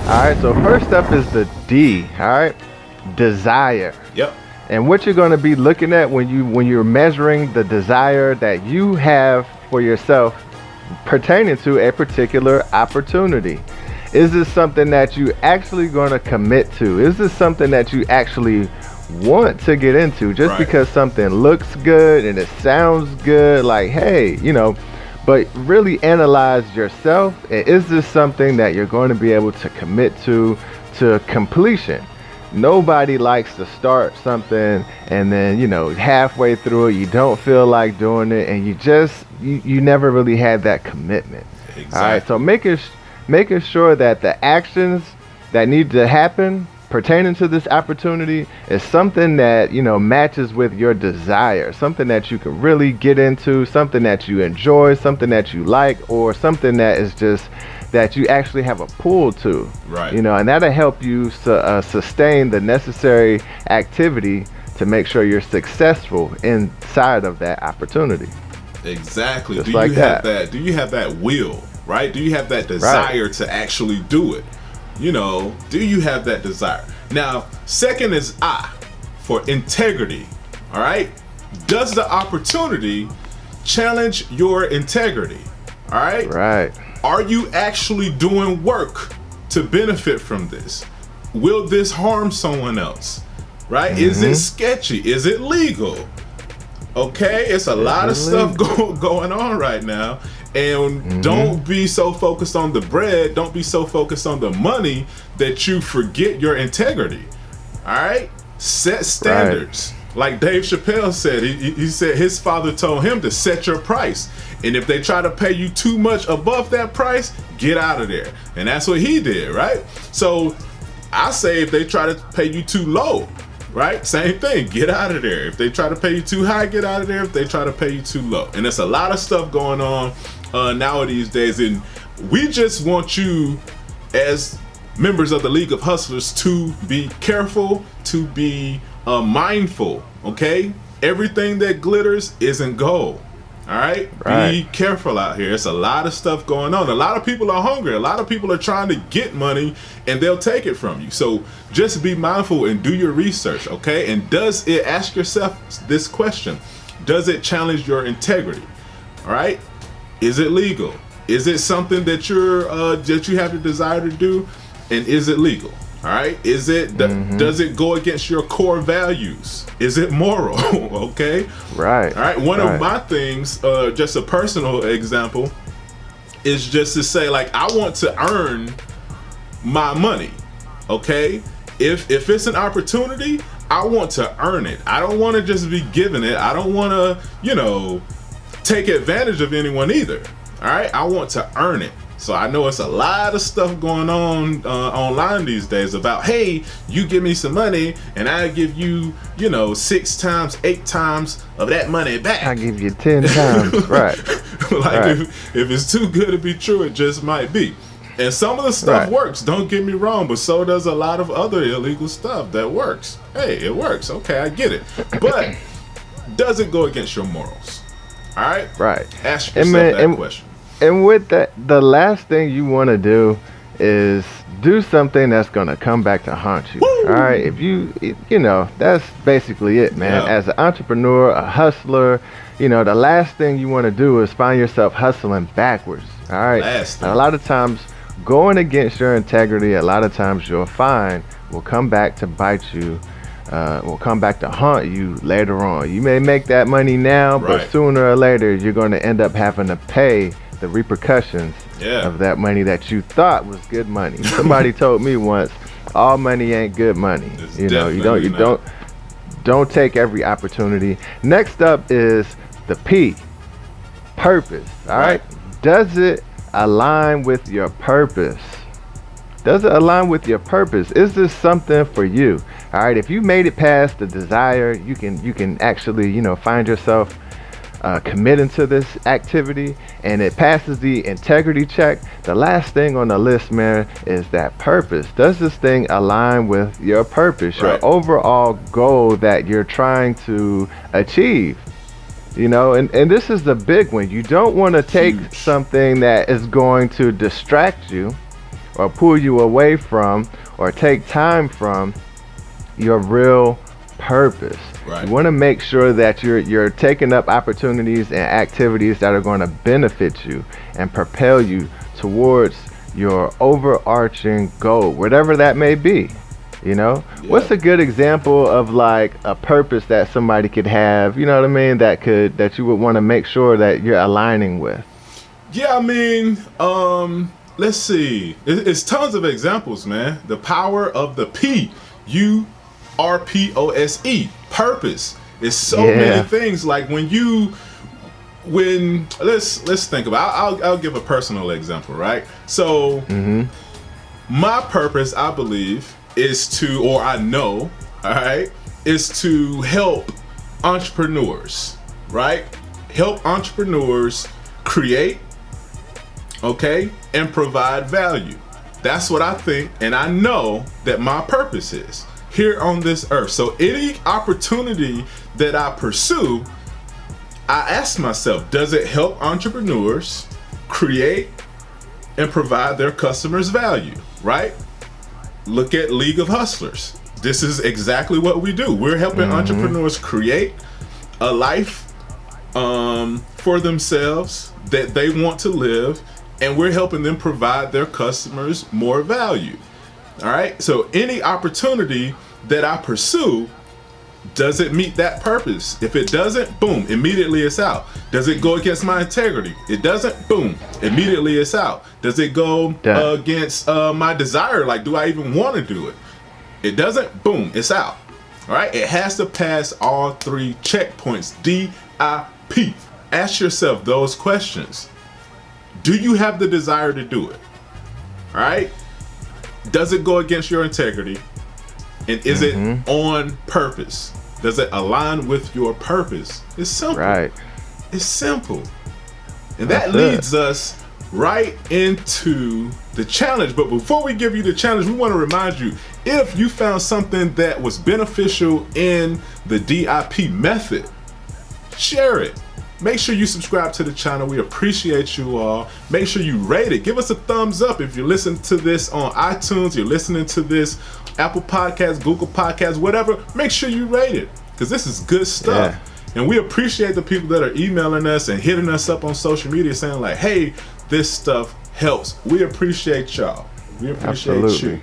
All right, so first up is the D. All right, desire. Yep. And what you're going to be looking at when you're measuring the desire that you have for yourself pertaining to a particular opportunity. Is this something that you actually going to commit to? Is this something that you actually want to get into? Just Right. because something looks good and it sounds good, like, hey, but really analyze yourself. And is this something that you're going to be able to commit to completion? Nobody likes to start something and then, halfway through it, you don't feel like doing it, and you never really had that commitment. Exactly. All right, so making sure that the actions that need to happen pertaining to this opportunity is something that, matches with your desire, something that you can really get into, something that you enjoy, something that you like, or something that is just that you actually have a pull to. Right. And that'll help you sustain the necessary activity to make sure you're successful inside of that opportunity. Exactly. Just Do like you have that. that? Do you have that will? Right? Do you have that desire to actually do it? Do you have that desire? Now, second is I, for integrity. All right? Does the opportunity challenge your integrity? All right? Right. Are you actually doing work to benefit from this? Will this harm someone else? Right? Mm-hmm. Is it sketchy? Is it legal? Okay, it's a lot of stuff going on right now. And don't be so focused on the bread, don't be so focused on the money that you forget your integrity. All right? Set standards. Like Dave Chappelle said, he said his father told him to set your price. And if they try to pay you too much above that price, get out of there. And that's what he did, right? So I say if they try to pay you too low, right? Same thing, get out of there. If they try to pay you too high, get out of there. If they try to pay you too low. And there's a lot of stuff going on nowadays days. And we just want you as members of the League of Hustlers to be careful, to be mindful, okay? Everything that glitters isn't gold. All right? Be careful out here. It's a lot of stuff going on. A lot of people are hungry. A lot of people are trying to get money and they'll take it from you. So just be mindful and do your research, okay? And ask yourself this question. Does it challenge your integrity? All right? Is it legal? Is it something that you have the desire to do? And is it legal? All right. Does it go against your core values? Is it moral? Okay. Right. All right. One of my things, just a personal example, is just to say, like, I want to earn my money. Okay. If it's an opportunity, I want to earn it. I don't want to just be given it. I don't want to, take advantage of anyone either. All right. I want to earn it. So I know it's a lot of stuff going on online these days about, hey, you give me some money and I give you, 6 times, 8 times of that money back. I give you 10 times. Right. If it's too good to be true, it just might be. And some of the stuff works, don't get me wrong, but so does a lot of other illegal stuff that works. Hey, it works. Okay, I get it. But does it go against your morals? All right? Right. Ask yourself that question. And with that, the last thing you want to do is do something that's going to come back to haunt you. Woo! All right. If that's basically it, man. Yeah. As an entrepreneur, a hustler, the last thing you want to do is find yourself hustling backwards. All right. And a lot of times going against your integrity, a lot of times you'll find will come back to bite you. Will come back to haunt you later on. You may make that money now, but sooner or later you're going to end up having to pay the repercussions of that money that you thought was good money. Somebody told me once, all money ain't good money. You don't take every opportunity. Next up is the P, purpose. All right. Does it align with your purpose? Does it align with your purpose? Is this something for you? All right. If you made it past the desire, you can actually, find yourself committing to this activity and it passes the integrity check. The last thing on the list, man, is that purpose. Does this thing align with your purpose, your overall goal that you're trying to achieve? And this is the big one. You don't want to take something that is going to distract you or pull you away from or take time from your real purpose. Right. You want to make sure that you're taking up opportunities and activities that are going to benefit you and propel you towards your overarching goal, whatever that may be. What's a good example of like a purpose that somebody could have, you know what I mean, that you would want to make sure that you're aligning with? Yeah, I mean, let's see. It's tons of examples, man. The power of the PURPOSE. Purpose is so many things. Like let's think about. I'll give a personal example, right? So my purpose, I believe, is to, or I know, all right, is to help entrepreneurs, right? Help entrepreneurs create, okay, and provide value. That's what I think, and I know that my purpose is here on this earth. So any opportunity that I pursue, I ask myself, does it help entrepreneurs create and provide their customers value, right? Look at League of Hustlers. This is exactly what we do. We're helping entrepreneurs create a life for themselves that they want to live, and we're helping them provide their customers more value. All right? So any opportunity that I pursue, does it meet that purpose? If it doesn't, boom, immediately it's out. Does it go against my integrity? It doesn't, boom, immediately it's out. Does it go against my desire? Like, do I even want to do it? It doesn't, boom, it's out. All right, it has to pass all three checkpoints, DIP. Ask yourself those questions. Do you have the desire to do it? All right, does it go against your integrity? And is it on purpose? Does it align with your purpose? It's simple. Right. It's simple. And that leads us right into the challenge. But before we give you the challenge, we want to remind you, if you found something that was beneficial in the DIP method, share it. Make sure you subscribe to the channel. We appreciate you all. Make sure you rate it. Give us a thumbs up if you're listening to this on iTunes, you're listening to this Apple Podcasts, Google Podcasts, whatever. Make sure you rate it, because this is good stuff. Yeah. And we appreciate the people that are emailing us and hitting us up on social media saying like, hey, this stuff helps. We appreciate y'all. We appreciate you.